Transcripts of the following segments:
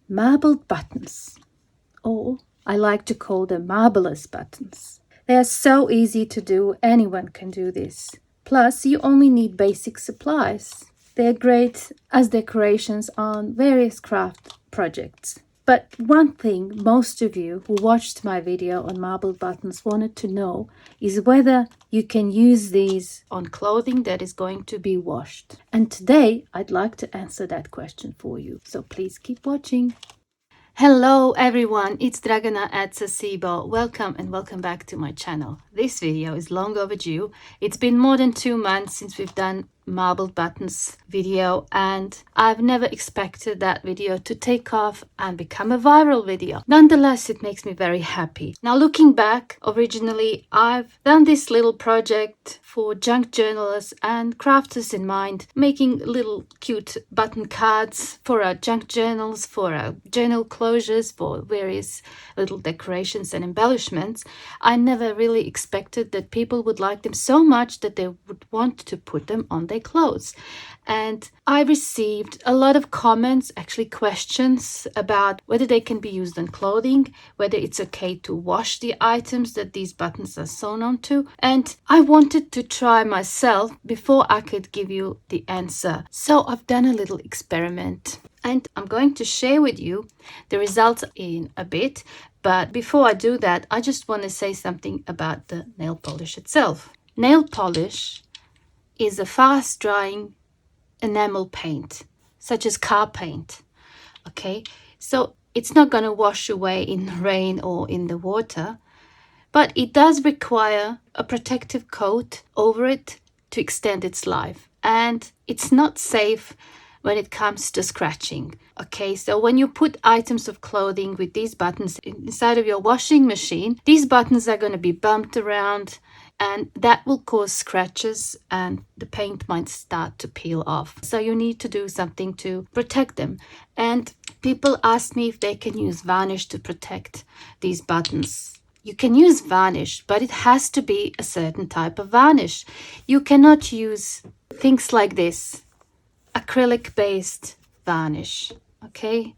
marbled buttons, or I like to call them marvelous buttons. They are so easy to do, anyone can do this. Plus, you only need basic supplies. They're great as decorations on various craft projects. But one thing most of you who watched my video on marble buttons wanted to know is whether you can use these on clothing that is going to be washed. And today I'd like to answer that question for you. So please keep watching. Hello everyone, it's Dragana at Saacibo. Welcome and welcome back to my channel. This video is long overdue. It's been more than 2 months since we've done marbled buttons video, and I've never expected that video to take off and become a viral video. Nonetheless, it makes me very happy. Now looking back, originally I've done this little project for junk journalists and crafters in mind, making little cute button cards for our junk journals, for our journal closures, for various little decorations and embellishments. I never really expected that people would like them so much that they would want to put them on their clothes. And I received a lot of comments, actually questions, about whether they can be used on clothing, whether it's okay to wash the items that these buttons are sewn onto. And I wanted to try myself before I could give you the answer. So I've done a little experiment, and I'm going to share with you the results in a bit. But before I do that, I just want to say something about the nail polish itself. Nail polish is a fast-drying enamel paint, such as car paint. Okay, so it's not going to wash away in the rain or in the water, but it does require a protective coat over it to extend its life. And it's not safe when it comes to scratching. Okay, so when you put items of clothing with these buttons inside of your washing machine, these buttons are going to be bumped around, and that will cause scratches and the paint might start to peel off. So you need to do something to protect them. And people ask me if they can use varnish to protect these buttons. You can use varnish, but it has to be a certain type of varnish. You cannot use things like this, acrylic-based varnish, okay?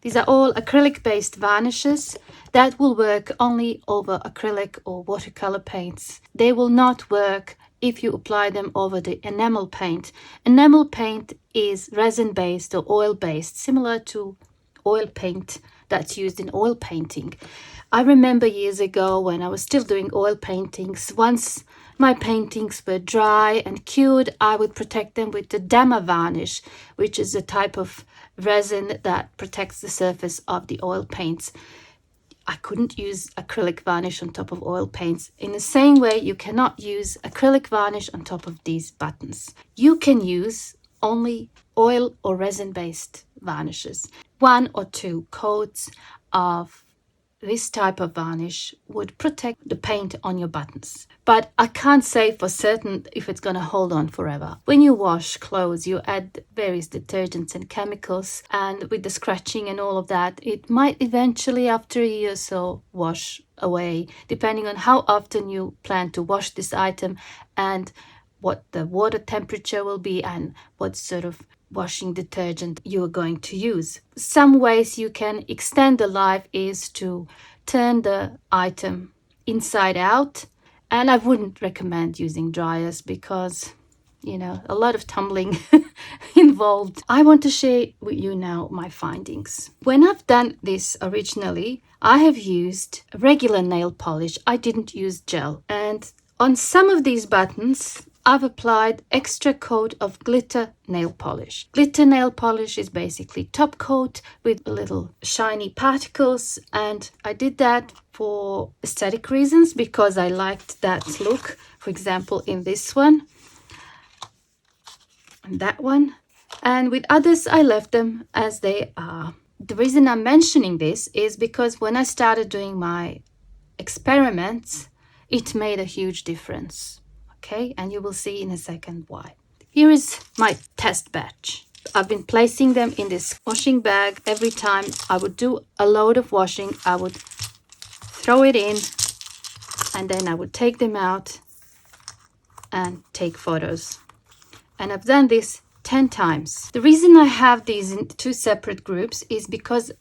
These are all acrylic-based varnishes that will work only over acrylic or watercolor paints. They will not work if you apply them over the enamel paint. Enamel paint is resin-based or oil-based, similar to oil paint that's used in oil painting. I remember years ago when I was still doing oil paintings, once my paintings were dry and cured, I would protect them with the Dama varnish, which is a type of resin that protects the surface of the oil paints. I couldn't use acrylic varnish on top of oil paints. In the same way, you cannot use acrylic varnish on top of these buttons. You can use only oil or resin-based varnishes. 1 or 2 coats of this type of varnish would protect the paint on your buttons. But I can't say for certain if it's going to hold on forever. When you wash clothes, you add various detergents and chemicals, and with the scratching and all of that, it might eventually, after a year or so, wash away, depending on how often you plan to wash this item and what the water temperature will be and what sort of washing detergent you are going to use. Some ways you can extend the life is to turn the item inside out, and I wouldn't recommend using dryers because, you know, a lot of tumbling involved. I want to share with you now my findings. When I've done this originally, I have used regular nail polish. I didn't use gel, and on some of these buttons I've applied extra coat of glitter nail polish. Glitter nail polish is basically top coat with little shiny particles, and I did that for aesthetic reasons because I liked that look. For example, in this one and that one, and with others I left them as they are. The reason I'm mentioning this is because when I started doing my experiments, it made a huge difference. Okay, and you will see in a second why. Here is my test batch. I've been placing them in this washing bag. Every time I would do a load of washing, I would throw it in, and then I would take them out and take photos. And I've done this 10 times. The reason I have these in 2 separate groups is because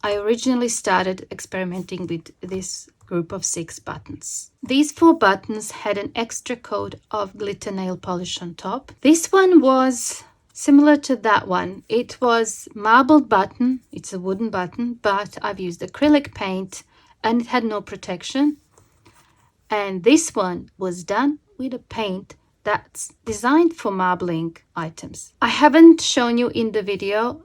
I originally started experimenting with this group of 6 buttons. These 4 buttons had an extra coat of glitter nail polish on top. This one was similar to that one. It was marbled button. It's a wooden button, but I've used acrylic paint and it had no protection. And this one was done with a paint that's designed for marbling items. I haven't shown you in the video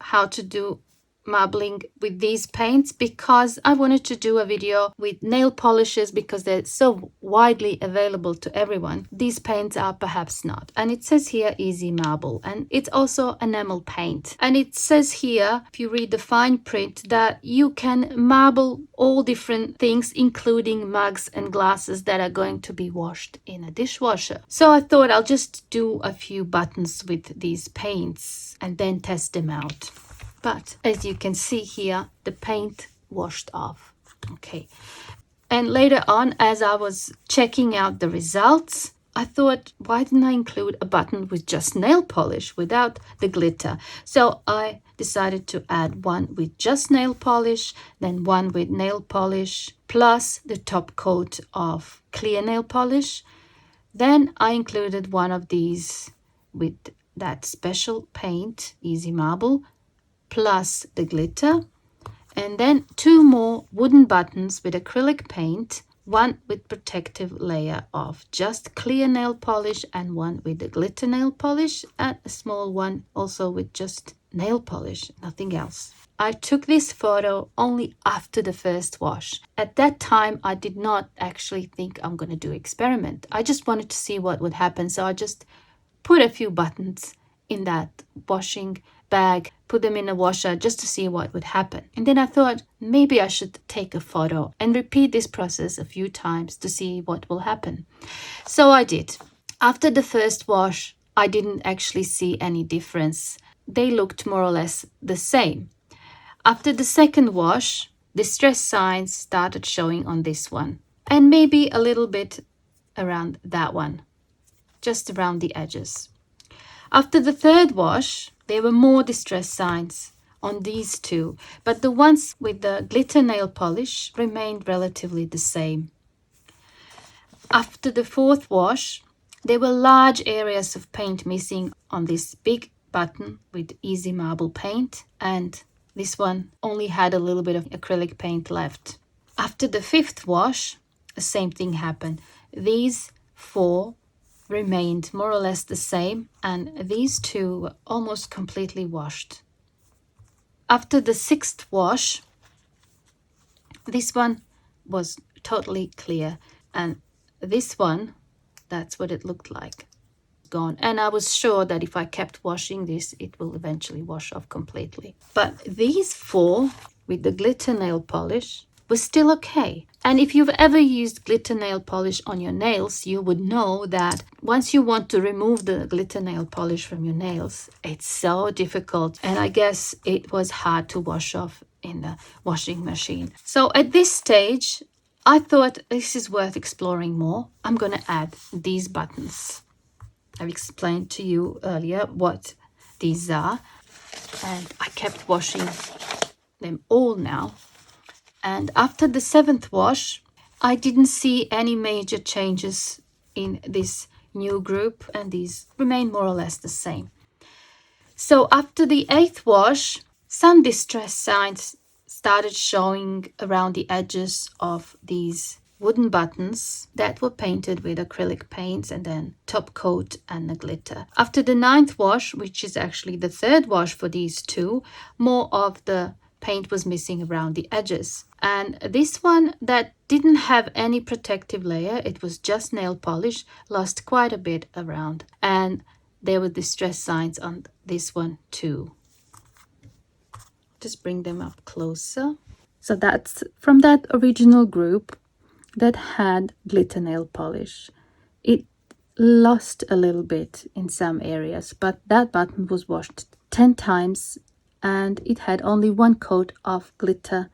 how to do marbling with these paints because I wanted to do a video with nail polishes because they're so widely available to everyone. These paints are perhaps not. And it says here easy marble, and it's also enamel paint. And it says here, if you read the fine print, that you can marble all different things, including mugs and glasses that are going to be washed in a dishwasher. So I thought I'll just do a few buttons with these paints and then test them out. But as you can see here, the paint washed off. Okay. And later on, as I was checking out the results, I thought, why didn't I include a button with just nail polish without the glitter? So I decided to add one with just nail polish, then one with nail polish, plus the top coat of clear nail polish. Then I included one of these with that special paint, Easy Marble, plus the glitter, and then 2 more wooden buttons with acrylic paint, one with protective layer of just clear nail polish and one with the glitter nail polish, and a small one also with just nail polish, nothing else. I took this photo only after the first wash. At that time, I did not actually think I'm going to do experiment. I just wanted to see what would happen, so I just put a few buttons in that washing bag, put them in a washer just to see what would happen. And then I thought maybe I should take a photo and repeat this process a few times to see what will happen. So I did. After the first wash, I didn't actually see any difference. They looked more or less the same. After the second wash, distress signs started showing on this one, and maybe a little bit around that one, just around the edges. After the third wash, there were more distress signs on these 2, but the ones with the glitter nail polish remained relatively the same. After the fourth wash, there were large areas of paint missing on this big button with Easy Marble paint, and this one only had a little bit of acrylic paint left. After the fifth wash, the same thing happened. These 4 remained more or less the same, and these 2 were almost completely washed. After the 6th wash, this one was totally clear, and this one, that's what it looked like, gone. And I was sure that if I kept washing this, it will eventually wash off completely. But these 4 with the glitter nail polish was still okay. And if you've ever used glitter nail polish on your nails, you would know that once you want to remove the glitter nail polish from your nails, it's so difficult. And I guess it was hard to wash off in the washing machine. So at this stage, I thought this is worth exploring more. I'm going to add these buttons. I've explained to you earlier what these are, and I kept washing them all now. And after the 7th wash, I didn't see any major changes in this new group, and these remain more or less the same. So after the 8th wash, some distress signs started showing around the edges of these wooden buttons that were painted with acrylic paints and then top coat and the glitter. After the 9th wash, which is actually the 3rd wash for these 2, more of the paint was missing around the edges. And this one that didn't have any protective layer, it was just nail polish, lost quite a bit around. And there were distress signs on this one too. Just bring them up closer. So that's from that original group that had glitter nail polish. It lost a little bit in some areas, but that button was washed 10 times and it had only 1 coat of glitter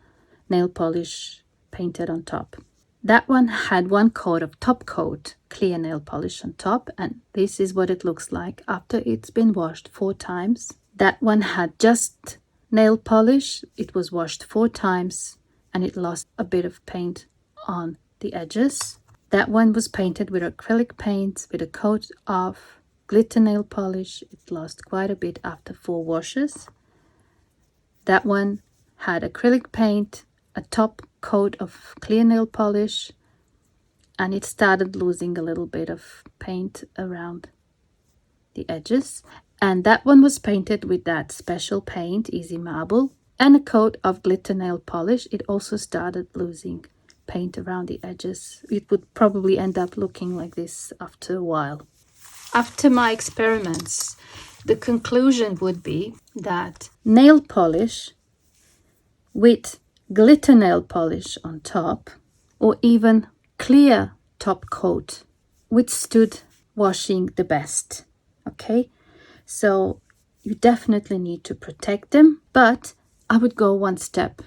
nail polish painted on top. That one had one coat of top coat clear nail polish on top, and this is what it looks like after it's been washed 4 times. That one had just nail polish. It was washed 4 times and it lost a bit of paint on the edges. That one was painted with acrylic paint with a coat of glitter nail polish. It lost quite a bit after 4 washes. That one had acrylic paint, a top coat of clear nail polish, and it started losing a little bit of paint around the edges. And that one was painted with that special paint, Easy Marble, and a coat of glitter nail polish. It also started losing paint around the edges. It would probably end up looking like this after a while. After my experiments, the conclusion would be that nail polish with glitter nail polish on top, or even clear top coat, withstood washing the best. Okay, so you definitely need to protect them, but I would go one step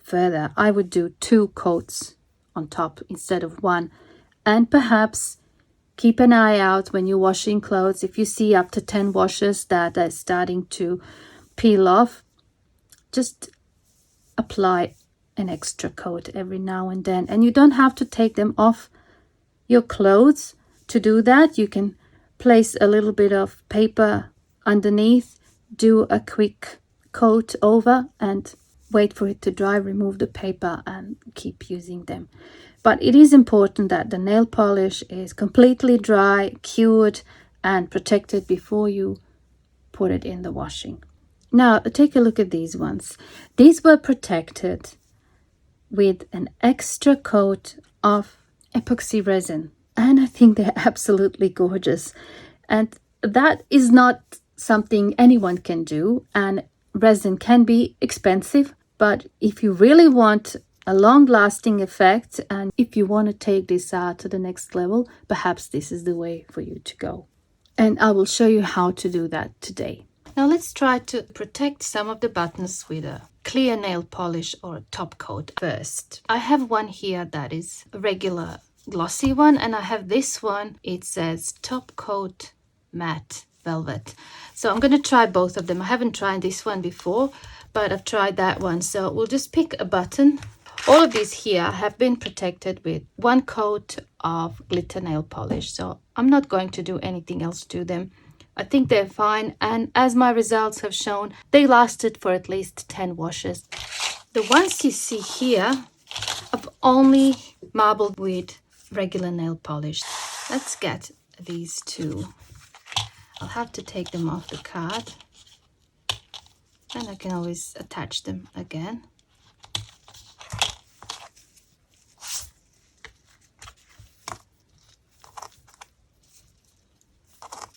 further. I would do 2 coats on top instead of 1, and perhaps keep an eye out when you're washing clothes. If you see after 10 washes that they're starting to peel off, just apply an extra coat every now and then. And you don't have to take them off your clothes to do that. You can place a little bit of paper underneath, do a quick coat over and wait for it to dry, remove the paper and keep using them. But it is important that the nail polish is completely dry, cured and protected before you put it in the washing. Now take a look at these ones. These were protected with an extra coat of epoxy resin, and I think they're absolutely gorgeous. And that is not something anyone can do, and resin can be expensive, but if you really want a long-lasting effect and if you want to take this to the next level, perhaps this is the way for you to go. And I will show you how to do that today. Now let's try to protect some of the buttons with a clear nail polish or a top coat first. I have one here that is a regular glossy one, and I have this one. It says top coat matte velvet. So I'm going to try both of them. I haven't tried this one before, but I've tried that one. So we'll just pick a button. All of these here have been protected with 1 coat of glitter nail polish. So I'm not going to do anything else to them. I think they're fine, and as my results have shown, they lasted for at least 10 washes. The ones you see here, I've only marbled with regular nail polish. Let's get these 2. I'll have to take them off the card, and I can always attach them again.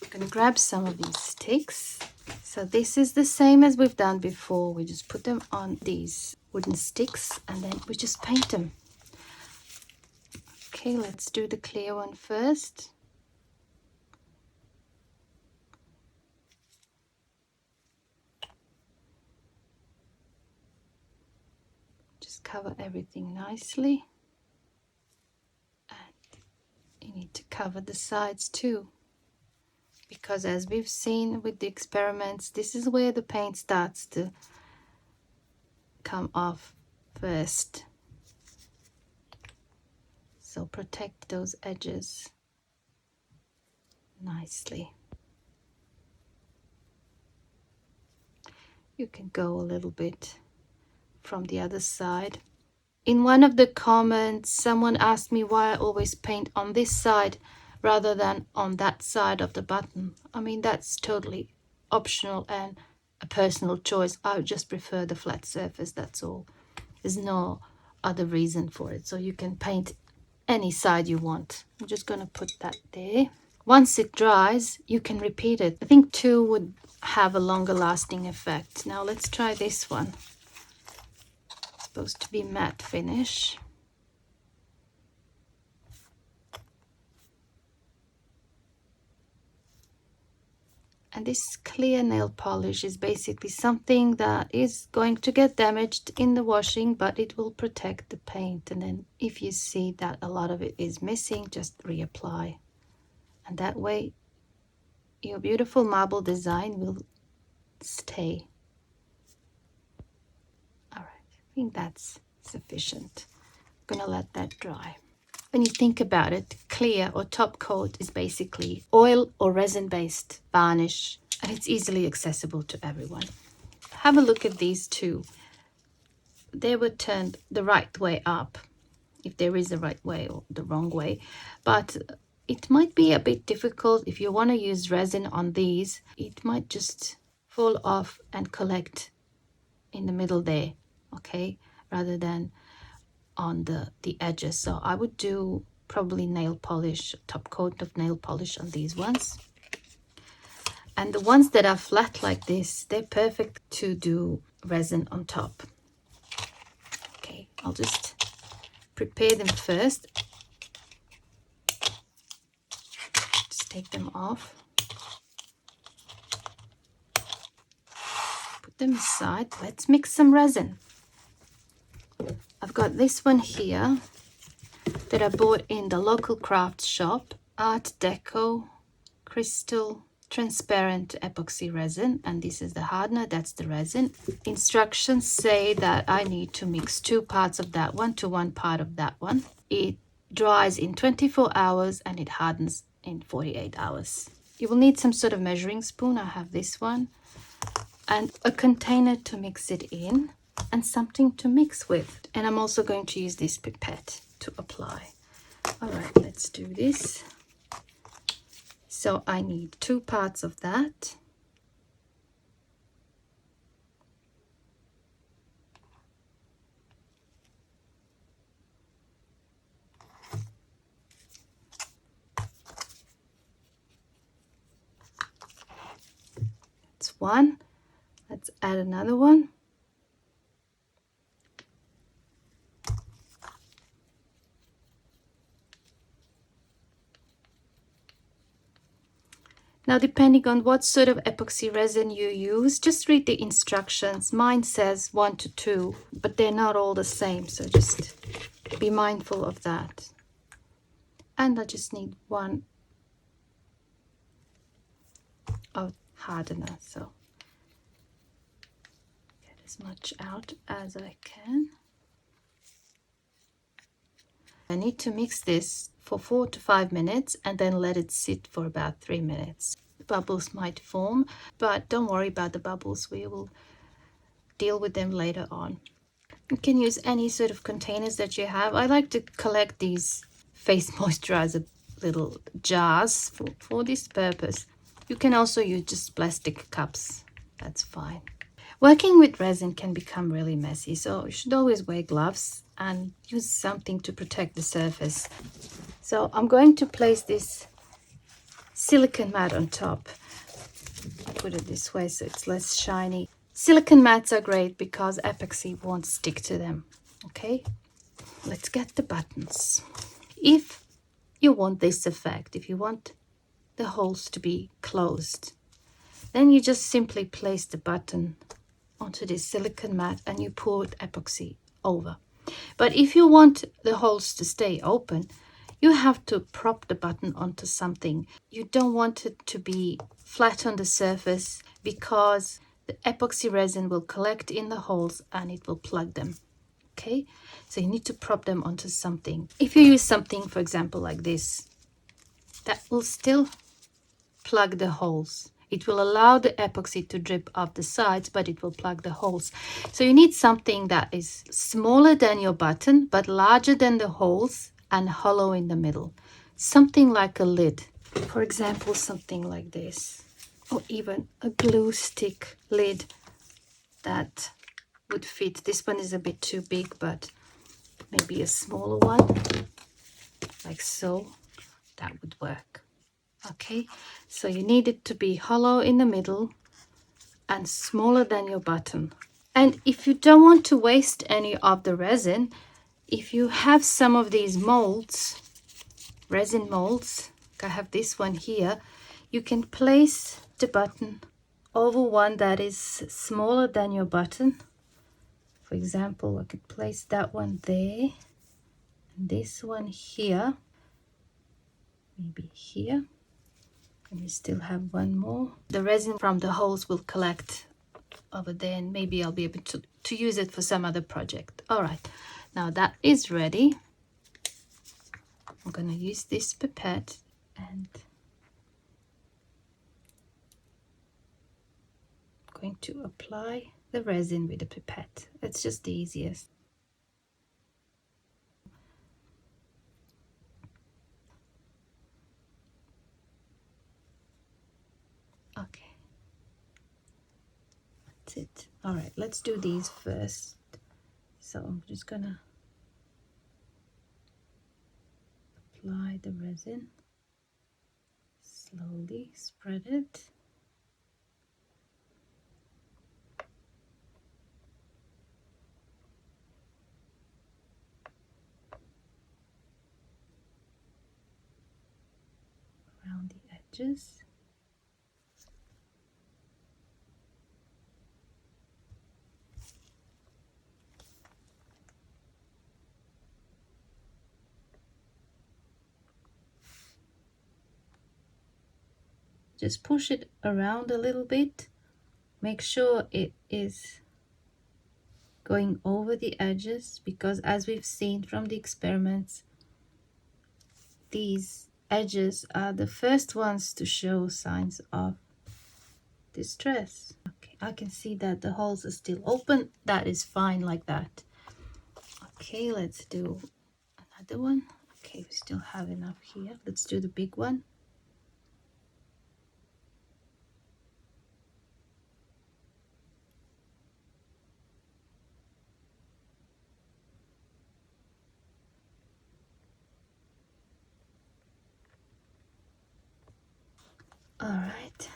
I'm going to grab some of these sticks. So this is the same as we've done before. We just put them on these wooden sticks and then we just paint them. Okay, let's do the clear one first. Just cover everything nicely. And you need to cover the sides too, because as we've seen with the experiments, this is where the paint starts to come off first. So protect those edges nicely. You can go a little bit from the other side. In one of the comments, someone asked me why I always paint on this side rather than on that side of the button. I mean, that's totally optional and a personal choice. I would just prefer the flat surface, that's all. There's no other reason for it. So you can paint any side you want. I'm just going to put that there. Once it dries, you can repeat it. I think 2 would have a longer lasting effect. Now let's try this one. It's supposed to be matte finish. And this clear nail polish is basically something that is going to get damaged in the washing, but it will protect the paint. And then if you see that a lot of it is missing, just reapply. And that way your beautiful marble design will stay. All right, I think that's sufficient. I'm gonna let that dry. When you think about it, clear or top coat is basically oil or resin based varnish, and it's easily accessible to everyone. Have a look at these two. They were turned the right way up, if there is a right way or the wrong way, but it might be a bit difficult if you want to use resin on these. It might just fall off and collect in the middle there, okay, rather than on the edges. So I would do probably nail polish, top coat of nail polish on these ones. And the ones that are flat like this, they're perfect to do resin on top. Okay, I'll just prepare them first. Just take them off. Put them aside. Let's mix some resin. I've got this one here that I bought in the local craft shop, Art Deco Crystal Transparent Epoxy Resin, and this is the hardener, that's the resin. Instructions say that I need to mix 2 parts of that one to 1 part of that one. It dries in 24 hours and it hardens in 48 hours. You will need some sort of measuring spoon. I have this one, and a container to mix it in, and something to mix with. And I'm also going to use this pipette to apply. All right, let's do this. So I need 2 parts of that. That's one. Let's add another one. Now, depending on what sort of epoxy resin you use, just read the instructions. Mine says 1 to 2, but they're not all the same, so just be mindful of that. And I just need 1 of hardener, so get as much out as I can. I need to mix this for 4 to 5 minutes and then let it sit for about 3 minutes. Bubbles might form, but don't worry about the bubbles. We will deal with them later on. You can use any sort of containers that you have. I like to collect these face moisturizer little jars for this purpose. You can also use just plastic cups. That's fine. Working with resin can become really messy, so you should always wear gloves and use something to protect the surface. So I'm going to place this silicone mat on top. I put it this way so it's less shiny. Silicone mats are great because epoxy won't stick to them. Okay, let's get the buttons. If you want this effect, if you want the holes to be closed, then you just simply place the button onto this silicone mat and you pour epoxy over. But if you want the holes to stay open, you have to prop the button onto something. You don't want it to be flat on the surface because the epoxy resin will collect in the holes and it will plug them. Okay, so you need to prop them onto something. If you use something, for example, like this, that will still plug the holes. It will allow the epoxy to drip off the sides, but it will plug the holes. So you need something that is smaller than your button, but larger than the holes and hollow in the middle. Something like a lid. For example, something like this. Or even a glue stick lid that would fit. This one is a bit too big, but maybe a smaller one, like so. That would work. Okay, so you need it to be hollow in the middle and smaller than your button. And if you don't want to waste any of the resin, if you have some of these molds, resin molds, I have this one here, you can place the button over one that is smaller than your button. For example, I could place that one there, and this one here, maybe here, and we still have one more. The resin from the holes will collect over there, and maybe I'll be able to use it for some other project. All right, now that is ready. I'm gonna use this pipette and I'm going to apply the resin with the pipette. It's just the easiest. Okay, that's it. All right, let's do these first. So I'm just gonna apply the resin, slowly spread it. Around the edges. Just push it around a little bit. Make sure it is going over the edges, because as we've seen from the experiments, these edges are the first ones to show signs of distress. Okay, I can see that the holes are still open. That is fine like that. Okay, let's do another one. Okay, we still have enough here. Let's do the big one. All right,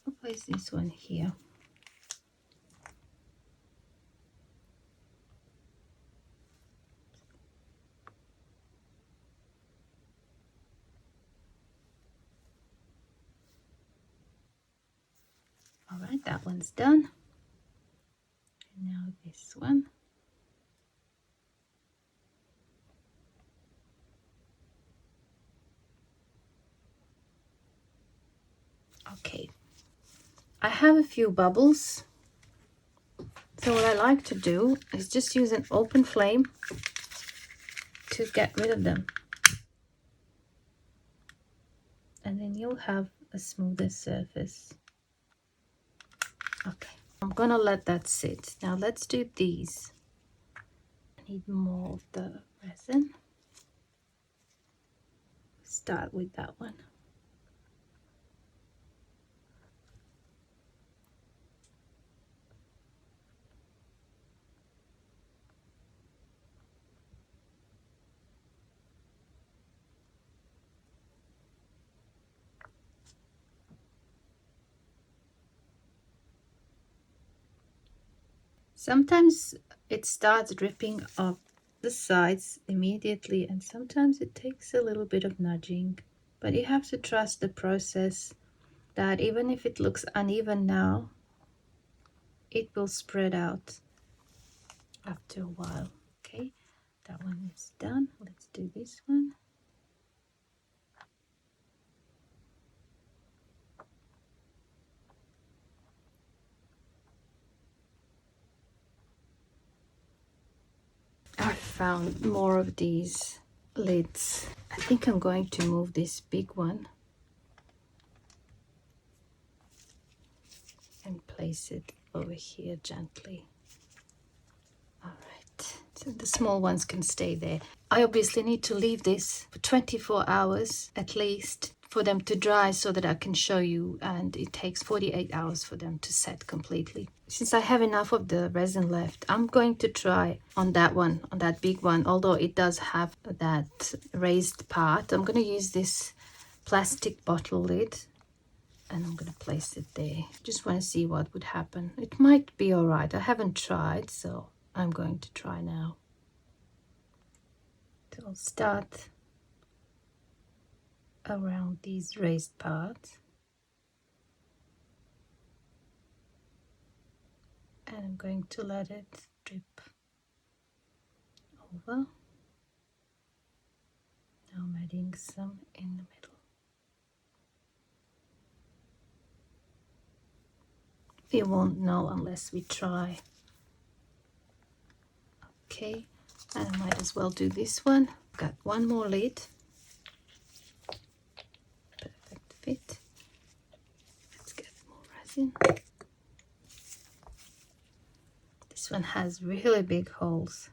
I'll place this one here. All right, that one's done. And now this one. Okay, I have a few bubbles. So what I like to do is just use an open flame to get rid of them. And then you'll have a smoother surface. Okay, I'm gonna let that sit. Now let's do these. I need more of the resin. Start with that one. Sometimes it starts dripping off the sides immediately, and sometimes it takes a little bit of nudging. But you have to trust the process, that even if it looks uneven now, it will spread out after a while. Okay, that one is done. Let's do this one. I found more of these lids. I think I'm going to move this big one and place it over here gently. All right, so the small ones can stay there. I obviously need to leave this for 24 hours at least for them to dry so that I can show you, and it takes 48 hours for them to set completely. Since I have enough of the resin left, I'm going to try on that one, on that big one, although it does have that raised part. I'm going to use this plastic bottle lid and I'm going to place it there. Just want to see what would happen. It might be all right. I haven't tried, so I'm going to try now. So I'll start around these raised parts. and I'm going to let it drip over. Now I'm adding some in the middle. We won't know unless we try. Okay, and I might as well do this one. Got one more lid. Perfect fit. Let's get more resin. This one has really big holes.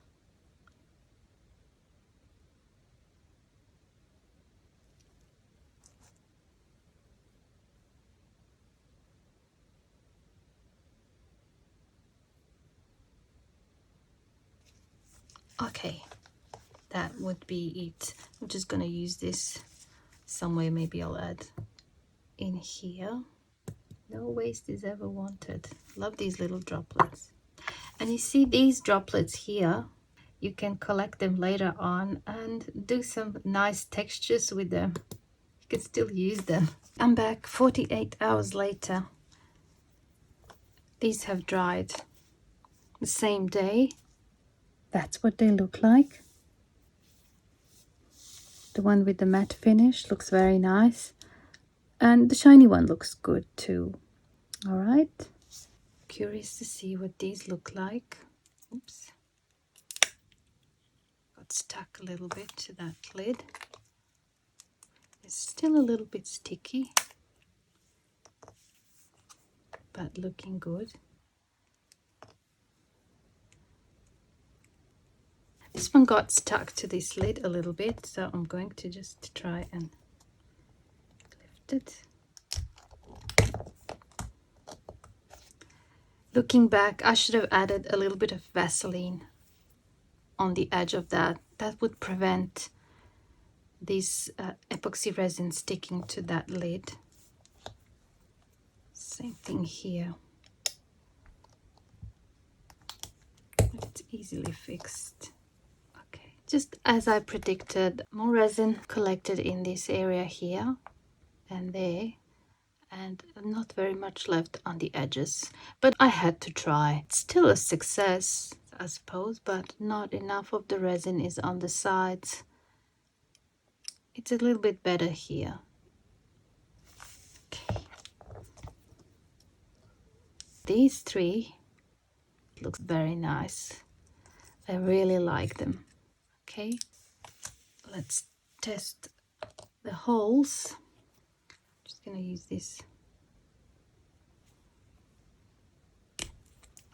Okay, that would be it. I'm just gonna use this somewhere. Maybe I'll add in here. No waste is ever wanted. Love these little droplets. And you see these droplets here, you can collect them later on and do some nice textures with them. You can still use them. I'm back 48 hours later. These have dried the same day. That's what they look like. The one with the matte finish looks very nice. And the shiny one looks good too. All right. Curious to see what these look like. Oops. Got stuck a little bit to that lid. It's still a little bit sticky, but looking good. This one got stuck to this lid a little bit, so I'm going to just try and lift it. Looking back, I should have added a little bit of Vaseline on the edge of that. That would prevent this epoxy resin sticking to that lid. Same thing here. It's easily fixed. Okay, just as I predicted, more resin collected in this area here and there, and not very much left on the edges, but I had to try. It's still a success, I suppose, but not enough of the resin is on the sides. It's a little bit better here. Okay. These three look very nice. I really like them. Okay, let's test the holes. Just gonna use this.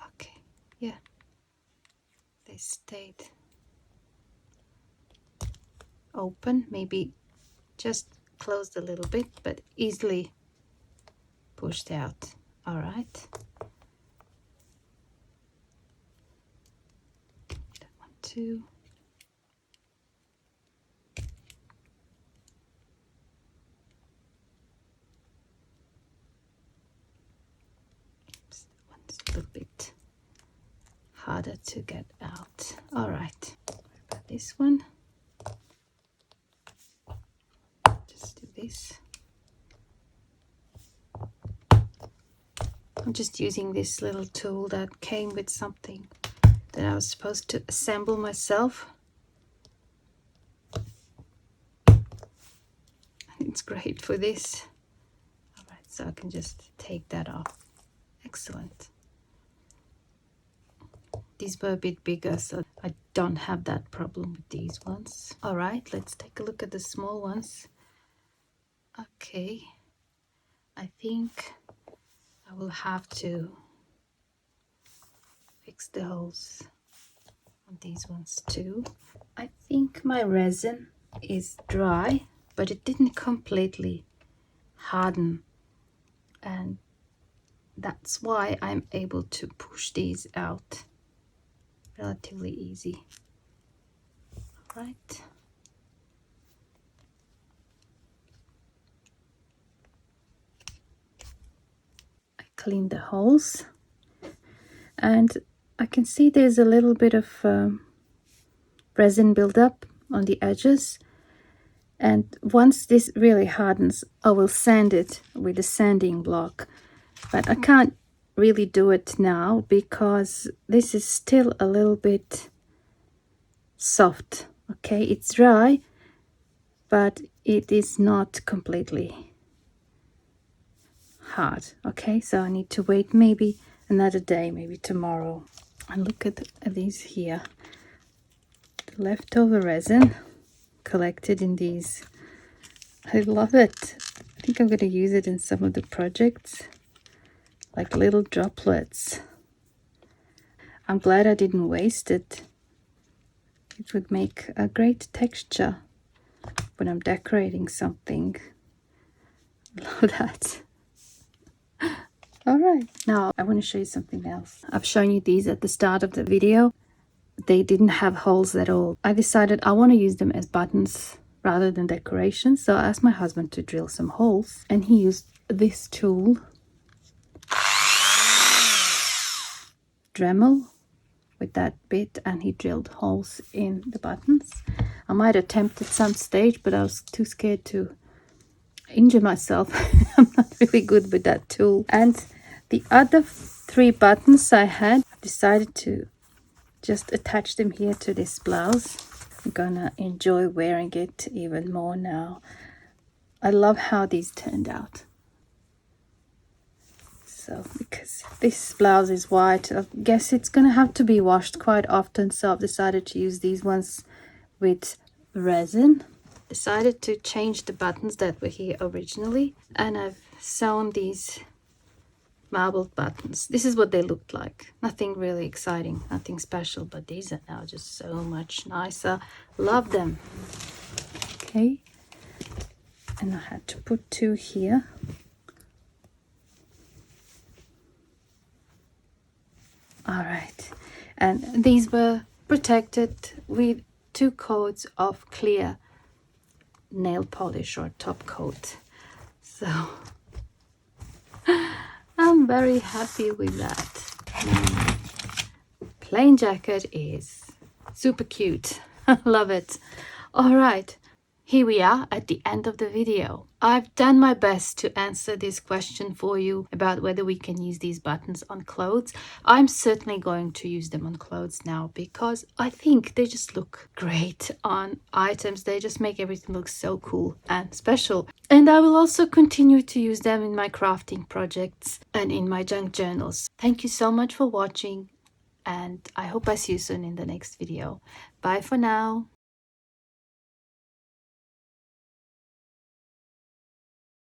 Okay, yeah, they stayed open, maybe just closed a little bit, but easily pushed out. All right, that one too. Oops, that one's a little bit harder to get out. All right, what about this one? Just do this. I'm just using this little tool that came with something that I was supposed to assemble myself. It's great for this. All right, so I can just take that off. Excellent. These were a bit bigger, so I don't have that problem with these ones. All right, let's take a look at the small ones. Okay, I think I will have to fix the holes on these ones too. I think my resin is dry, but it didn't completely harden, and that's why I'm able to push these out relatively easy. All right. I cleaned the holes, and I can see there's a little bit of resin buildup on the edges, and once this really hardens, I will sand it with a sanding block, but I can't really do it now because this is still a little bit soft. Okay, it's dry, but it is not completely hard. Okay, so I need to wait maybe another day, maybe tomorrow. And look at these here, the leftover resin collected in these. I love it. I think I'm going to use it in some of the projects, like little droplets. I'm glad I didn't waste it. It would make a great texture when I'm decorating something. Love that. All right, now I want to show you something else. I've shown you these at the start of the video. They didn't have holes at all. I decided I want to use them as buttons rather than decoration. So I asked my husband to drill some holes, and he used this tool, Dremel, with that bit, and he drilled holes in the buttons. I might attempt at some stage, but I was too scared to injure myself. I'm not really good with that tool. And the other 3 buttons I had, I decided to just attach them here to this blouse. I'm gonna enjoy wearing it even more now. I love how these turned out. So because this blouse is white, I guess it's gonna have to be washed quite often, so I've decided to use these ones with resin. Decided to change the buttons that were here originally, and I've sewn these marbled buttons. This is what they looked like. Nothing really exciting, nothing special, but these are now just so much nicer. Love them. Okay, and I had to put 2 here. All right, and these were protected with 2 coats of clear nail polish or top coat. So I'm very happy with that. Plain jacket is super cute. Love it. All right, here we are at the end of the video. I've done my best to answer this question for you about whether we can use these buttons on clothes. I'm certainly going to use them on clothes now because I think they just look great on items. They just make everything look so cool and special. And I will also continue to use them in my crafting projects and in my junk journals. Thank you so much for watching, and I hope I see you soon in the next video. Bye for now.